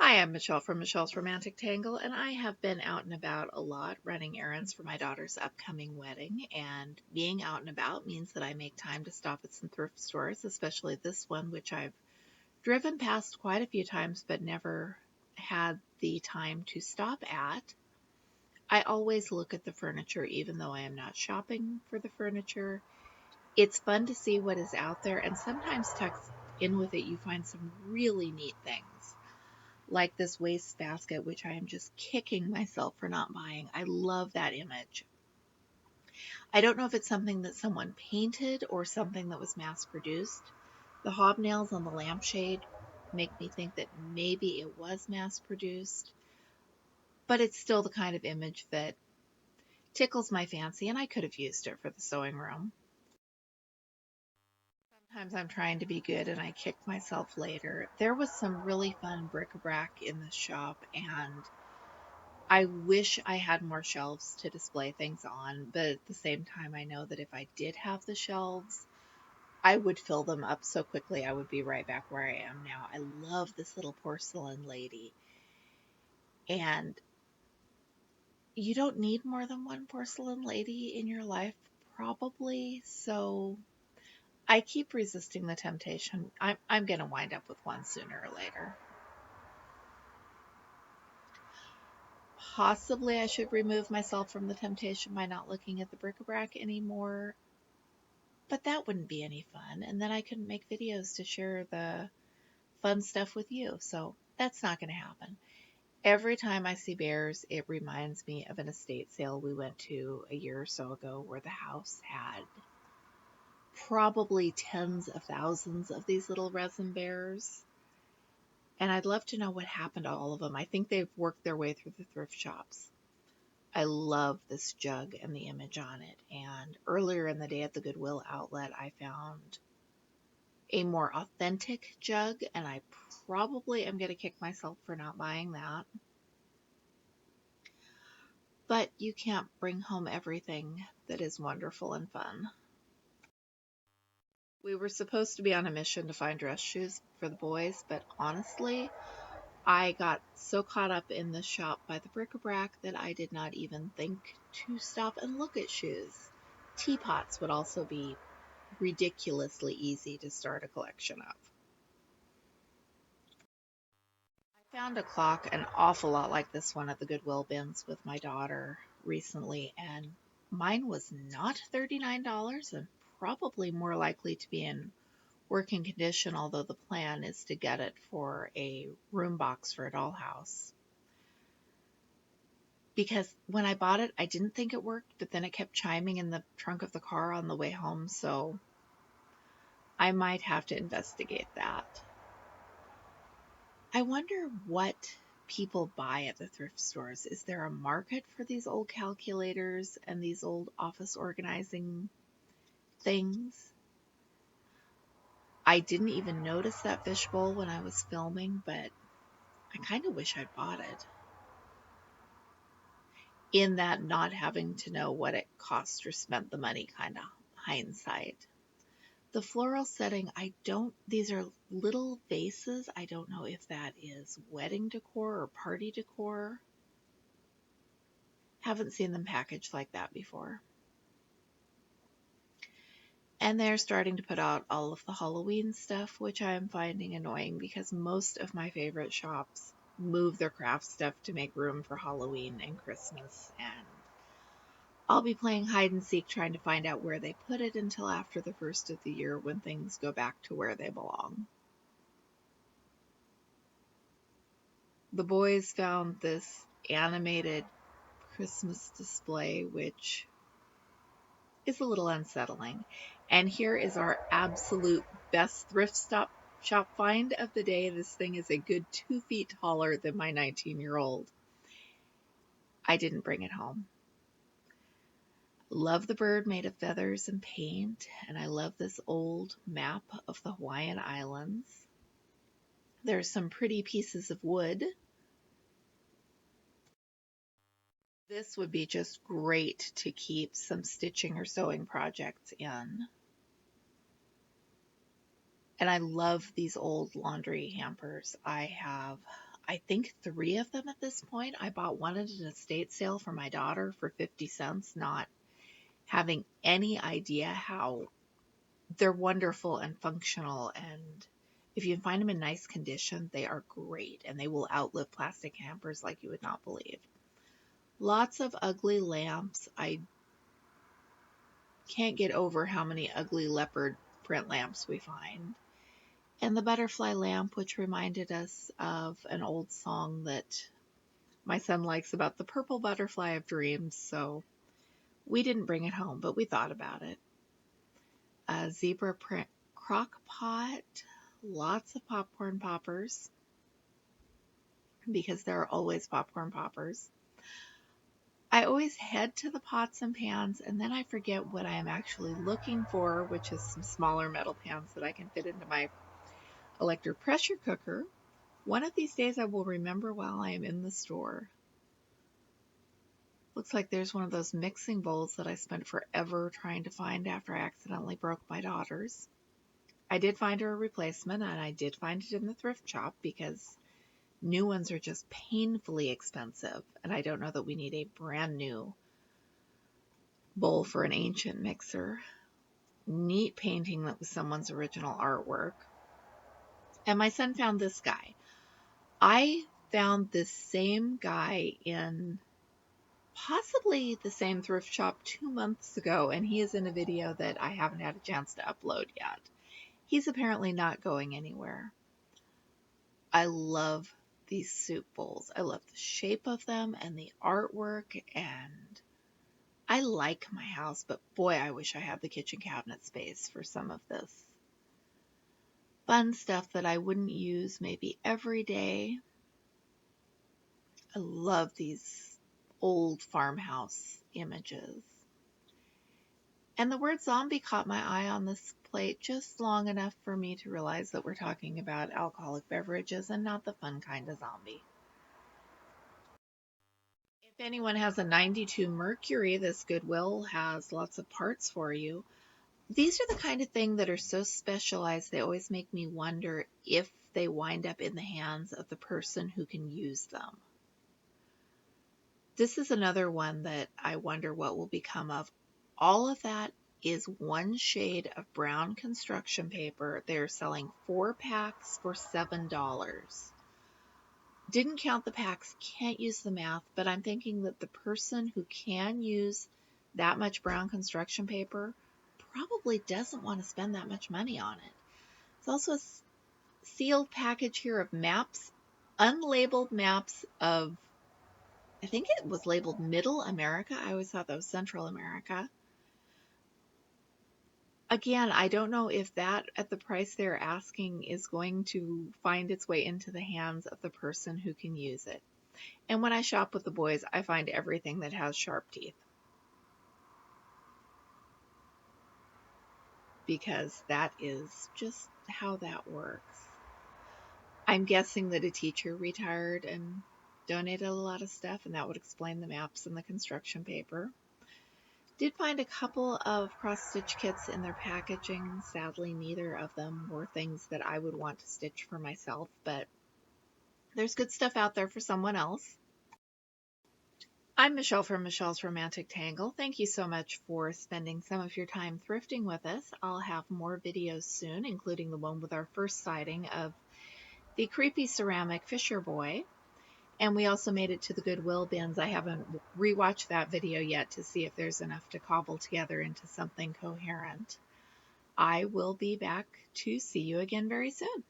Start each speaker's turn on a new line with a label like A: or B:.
A: Hi, I'm Michelle from Michelle's Romantic Tangle, and I have been out and about a lot running errands for my daughter's upcoming wedding. And being out and about means that I make time to stop at some thrift stores, especially this one, which I've driven past quite a few times but never had the time to stop at. I always look at the furniture, even though I am not shopping for the furniture. It's fun to see what is out there, and sometimes tucked in with it, you find some really neat things like this waste basket, which I am just kicking myself for not buying. I love that image. I don't know if it's something that someone painted or something that was mass produced. The hobnails on the lampshade make me think that maybe it was mass produced, but it's still the kind of image that tickles my fancy, and I could have used it for the sewing room. Sometimes I'm trying to be good and I kick myself later. There was some really fun bric-a-brac in the shop, and I wish I had more shelves to display things on, but at the same time, I know that if I did have the shelves, I would fill them up so quickly I would be right back where I am now. I love this little porcelain lady, and you don't need more than one porcelain lady in your life, probably. So I keep resisting the temptation. I'm going to wind up with one sooner or later. Possibly I should remove myself from the temptation by not looking at the bric-a-brac anymore. But that wouldn't be any fun, and then I couldn't make videos to share the fun stuff with you, so that's not going to happen. Every time I see bears, it reminds me of an estate sale we went to a year or so ago where the house had probably tens of thousands of these little resin bears, and I'd love to know what happened to all of them. I think they've worked their way through the thrift shops. I love this jug and the image on it, and earlier in the day at the Goodwill outlet, I found a more authentic jug, and I probably am going to kick myself for not buying that. But you can't bring home everything that is wonderful and fun. We were supposed to be on a mission to find dress shoes for the boys, but honestly, I got so caught up in the shop by the bric-a-brac that I did not even think to stop and look at shoes. Teapots would also be ridiculously easy to start a collection of. I found a clock an awful lot like this one at the Goodwill bins with my daughter recently, and mine was not $39 and probably more likely to be in working condition, although the plan is to get it for a room box for a dollhouse. Because when I bought it, I didn't think it worked, but then it kept chiming in the trunk of the car on the way home, so I might have to investigate that. I wonder what people buy at the thrift stores. Is there a market for these old calculators and these old office organizing things? I didn't even notice that fishbowl when I was filming, but I kind of wish I'd bought it. In that not having to know what it cost or spent the money kind of hindsight. The floral setting, these are little vases. I don't know if that is wedding decor or party decor. Haven't seen them packaged like that before. And they're starting to put out all of the Halloween stuff, which I am finding annoying because most of my favorite shops move their craft stuff to make room for Halloween and Christmas. And I'll be playing hide and seek trying to find out where they put it until after the first of the year when things go back to where they belong. The boys found this animated Christmas display, which is a little unsettling. And here is our absolute best shop find of the day. This thing is a good 2 feet taller than my 19-year-old. I didn't bring it home. Love the bird made of feathers and paint, and I love this old map of the Hawaiian Islands. There's some pretty pieces of wood. This would be just great to keep some stitching or sewing projects in. And I love these old laundry hampers. I have I think 3 of them at this point. I bought one at an estate sale for my daughter for 50 cents, not having any idea how they're wonderful and functional. And if you can find them in nice condition, they are great and they will outlive plastic hampers like you would not believe. Lots of ugly lamps. I can't get over how many ugly leopard print lamps we find. And the butterfly lamp, which reminded us of an old song that my son likes about the purple butterfly of dreams. So we didn't bring it home, but we thought about it. A zebra print crock pot, lots of popcorn poppers, because there are always popcorn poppers. I always head to the pots and pans, and then I forget what I am actually looking for, which is some smaller metal pans that I can fit into my electric pressure cooker. One of these days I will remember while I am in the store. Looks like there's one of those mixing bowls that I spent forever trying to find after I accidentally broke my daughter's. I did find her a replacement, and I did find it in the thrift shop because new ones are just painfully expensive, and I don't know that we need a brand new bowl for an ancient mixer. Neat painting that was someone's original artwork. And my son found this guy. I found this same guy in possibly the same thrift shop 2 months ago, and he is in a video that I haven't had a chance to upload yet. He's apparently not going anywhere. I love these soup bowls. I love the shape of them and the artwork, and I like my house, but boy, I wish I had the kitchen cabinet space for some of this fun stuff that I wouldn't use maybe every day. I love these old farmhouse images. And the word zombie caught my eye on this plate just long enough for me to realize that we're talking about alcoholic beverages and not the fun kind of zombie. If anyone has a 92 Mercury, this Goodwill has lots of parts for you. These are the kind of thing that are so specialized, they always make me wonder if they wind up in the hands of the person who can use them. This is another one that I wonder what will become of. All of that is one shade of brown construction paper. They're selling 4 packs for $7. Didn't count the packs, can't use the math, but I'm thinking that the person who can use that much brown construction paper probably doesn't want to spend that much money on it. It's also a sealed package here of maps, unlabeled maps of, I think it was labeled Middle America. I always thought that was Central America. Again, I don't know if that at the price they're asking is going to find its way into the hands of the person who can use it. And when I shop with the boys, I find everything that has sharp teeth, because that is just how that works. I'm guessing that a teacher retired and donated a lot of stuff, and that would explain the maps and the construction paper. Did find a couple of cross-stitch kits in their packaging. Sadly, neither of them were things that I would want to stitch for myself, but there's good stuff out there for someone else. I'm Michelle from Michelle's Romantic Tangle. Thank you so much for spending some of your time thrifting with us. I'll have more videos soon, including the one with our first sighting of the creepy ceramic Fisher Boy. And we also made it to the Goodwill bins. I haven't rewatched that video yet to see if there's enough to cobble together into something coherent. I will be back to see you again very soon.